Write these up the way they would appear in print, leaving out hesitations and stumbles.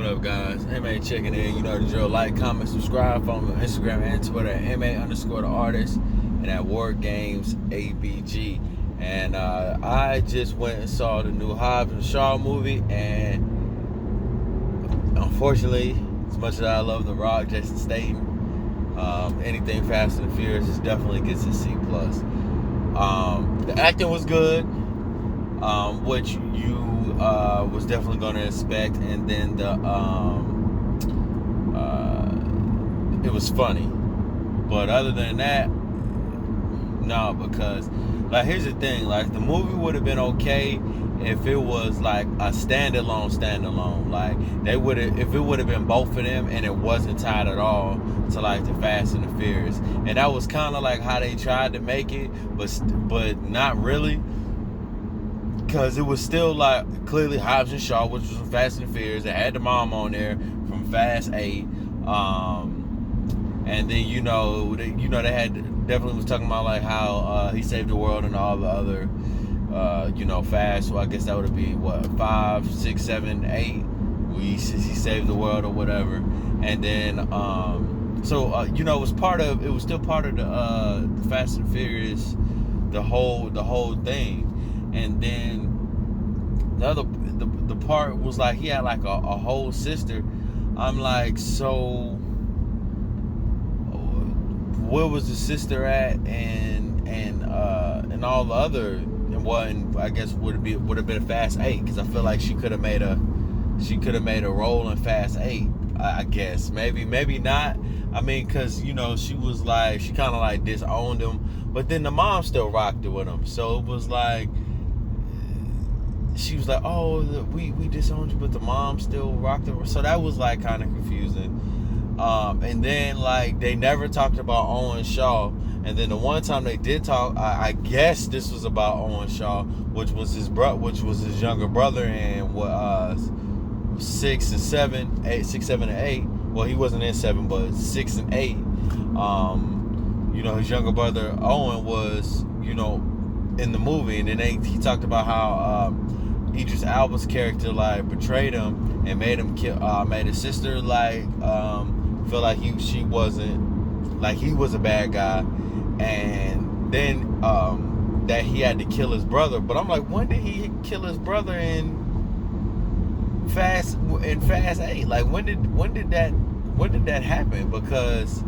up, guys? M.A. checking in. You know the drill. Like, comment, subscribe. Follow me on Instagram and Twitter at M.A_the_artist and at Word Games ABG. And I just went and saw the new Hobbs and Shaw movie, and unfortunately, as much as I love The Rock, Jason Statham, anything Fast and Furious is definitely gets a C+. The acting was good, which you was definitely going to expect, and then it was funny. But other than that, no, because like here's the thing, like the movie would have been okay if it was like a standalone. Like they would have, if it would have been both of them and it wasn't tied at all to like the Fast and the Furious. And that was kind of like how they tried to make it, but not really, because it was still like clearly Hobbs and Shaw, which was from Fast and the Furious. They had the mom on there from Fast 8, and then they had definitely was talking about like how he saved the world and all the other Fast. So I guess that would be what 5, 6, 7, 8. He saved the world or whatever, and then it was still part of the Fast and Furious, the whole thing. And then the part was like he had like a whole sister. I'm like, so where was the sister at, and all the other, and I guess would have been Fast 8, because I feel like she could have made a role in Fast 8. I guess maybe not. I mean, because she was like, she kind of like disowned him, but then the mom still rocked it with him. So it was like she was like, oh, we disowned you, but the mom still rocked it. So that was like kind of confusing. And then like they never talked about Owen Shaw, and then the one time they did talk, I guess this was about Owen Shaw, which was his younger brother, and 6, 7, and 8. Well, he wasn't in 7, but 6 and 8. His younger brother Owen was in the movie, and then he talked about how Idris Elba's character like betrayed him and made him kill, made his sister like feel like he wasn't, like he was a bad guy, and then that he had to kill his brother. But I'm like, when did he kill his brother in Fast 8? Like when did that happen? Because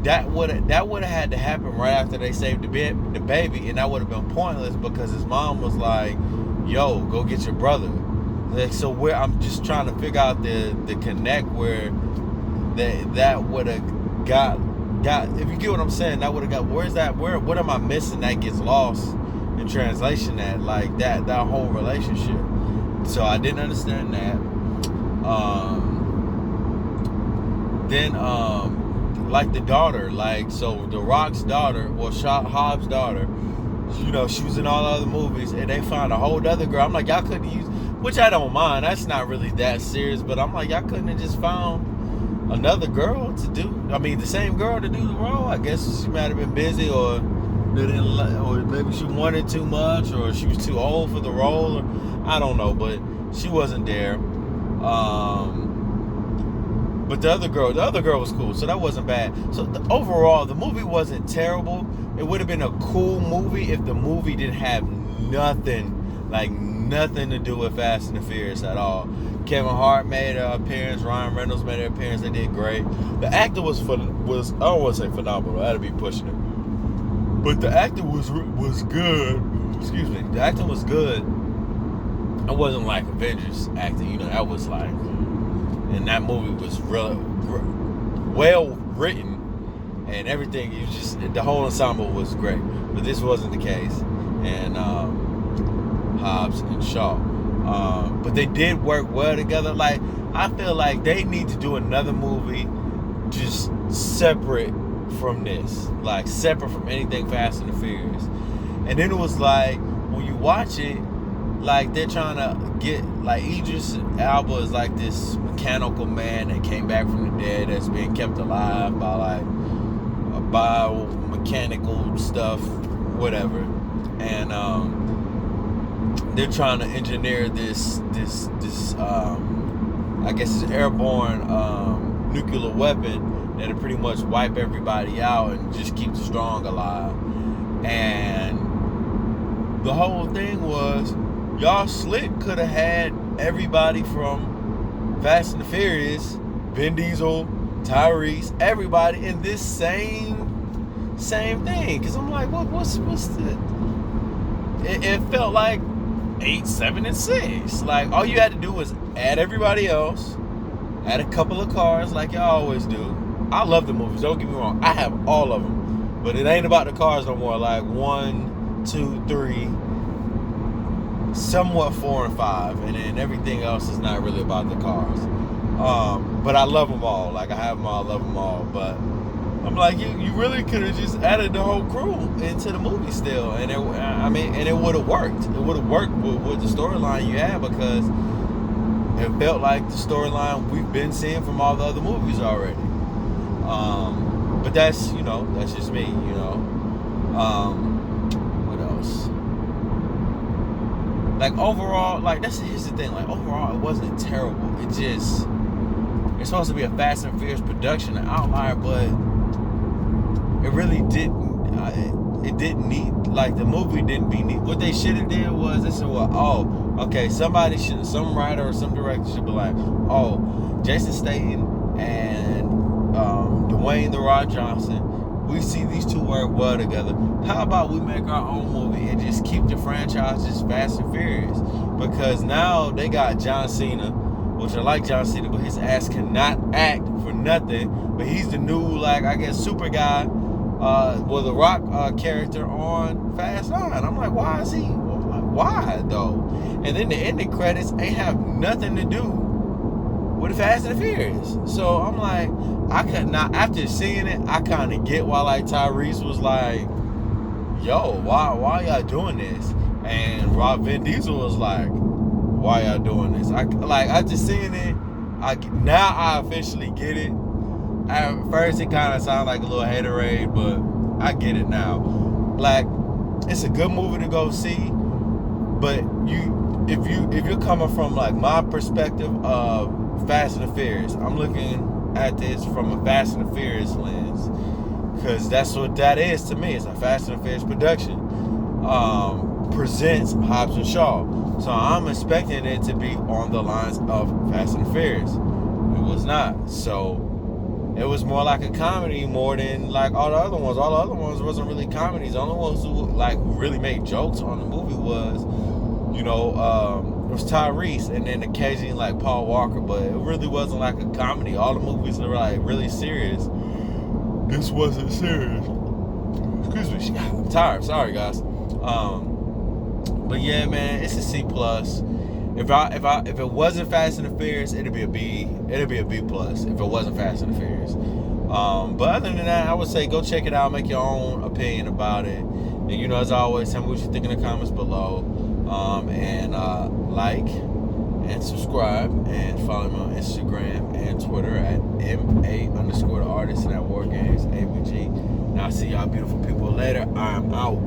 that would have had to happen right after they saved the baby, and that would have been pointless because his mom was like, yo, go get your brother. Like, so I'm just trying to figure out the connect where that would have got, if you get what I'm saying, that would have got, what am I missing that gets lost in translation, that like that whole relationship. So I didn't understand that. Then like the daughter, like, so The Rock's daughter, well, Hobbs' daughter, she was in all the other movies, and they found a whole other girl. I'm like, y'all couldn't use, which I don't mind, that's not really that serious, but I'm like, y'all couldn't have just found another girl to do, the same girl to do the role. I guess she might have been busy, or maybe she wanted too much, or she was too old for the role, or I don't know, but she wasn't there. But the other girl was cool, so that wasn't bad. So overall, the movie wasn't terrible. It would have been a cool movie if the movie didn't have nothing to do with Fast and the Furious at all. Kevin Hart made an appearance. Ryan Reynolds made an appearance. They did great. The actor was I don't want to say phenomenal. That'd be pushing it. But the acting was good. Excuse me. The acting was good. It wasn't like Avengers acting. That was like, and that movie was really well written, and everything. The whole ensemble was great. But this wasn't the case. And Hobbs and Shaw. But they did work well together. Like, I feel like they need to do another movie just separate from this, like separate from anything Fast and the Furious. And then it was like, when you watch it, like they're trying to get, like, Idris Elba is like this mechanical man that came back from the dead, that's being kept alive by like a biomechanical stuff, whatever. And they're trying to engineer this I guess it's airborne nuclear weapon that'll pretty much wipe everybody out and just keep the strong alive. And the whole thing was, y'all slick could have had everybody from Fast and the Furious, Vin Diesel, Tyrese, everybody in this same thing. Because I'm like, what's the... It felt like 8, 7, and 6. Like, all you had to do was add everybody else, add a couple of cars like y'all always do. I love the movies, don't get me wrong. I have all of them. But it ain't about the cars no more. Like 1, 2, 3, somewhat 4 and 5. And then everything else is not really about the cars. But I love them all. Like, I have them all, I love them all. But I'm like, you really could have just added the whole crew into the movie still. And it would have worked. It would have worked with the storyline you had, because it felt like the storyline we've been seeing from all the other movies already. But that's just me, What else? Like, overall, like, here's the thing. Like, overall, it wasn't terrible. It's supposed to be a Fast and Furious production, an outlier, but it really didn't. It didn't need, like, the movie didn't be need. What they should have did was, they said, well, okay, some writer or some director should be like, Jason Statham and Dwayne The Rock Johnson, we see these two work well together. How about we make our own movie and just keep the franchise just Fast and Furious? Because now they got John Cena, which I like John Cena, but his ass cannot act for nothing. But he's the new, like, I guess, super guy, The Rock character on Fast 9. I'm like, why is he? Why, though? And then the ending credits ain't have nothing to do with Fast and the Furious. So I'm like, I could not, after seeing it, I kind of get why, like, Tyrese was like, yo, why y'all doing this? And Vin Diesel was like, why y'all doing this? I just seeing it, now I officially get it. At first it kind of sounded like a little haterade, but I get it now. Like, it's a good movie to go see, but if you're coming from, like, my perspective of Fast and the Furious, I'm looking at this from a Fast and the Furious lens, because that's what that is to me. It's a Fast and the Furious production. Presents Hobbs and Shaw. So I'm expecting it to be on the lines of Fast and the Furious. It was not. So it was more like a comedy more than like all the other ones. All the other ones wasn't really comedies. The only ones who really made jokes on the movie was, it was Tyrese, and then occasionally like Paul Walker, but it really wasn't like a comedy. All the movies were like really serious. This wasn't serious. Excuse me, I'm tired. Sorry, guys. But yeah, man, it's a C+. If it wasn't Fast and the Furious, it'd be a B. It'd be a B+. If it wasn't Fast and the Furious. But other than that, I would say go check it out, make your own opinion about it. And as always, tell me what you think in the comments below. And like and subscribe and follow me on Instagram and Twitter at M.A_the artist and at War Games ABG. Now I see y'all beautiful people later. I'm out.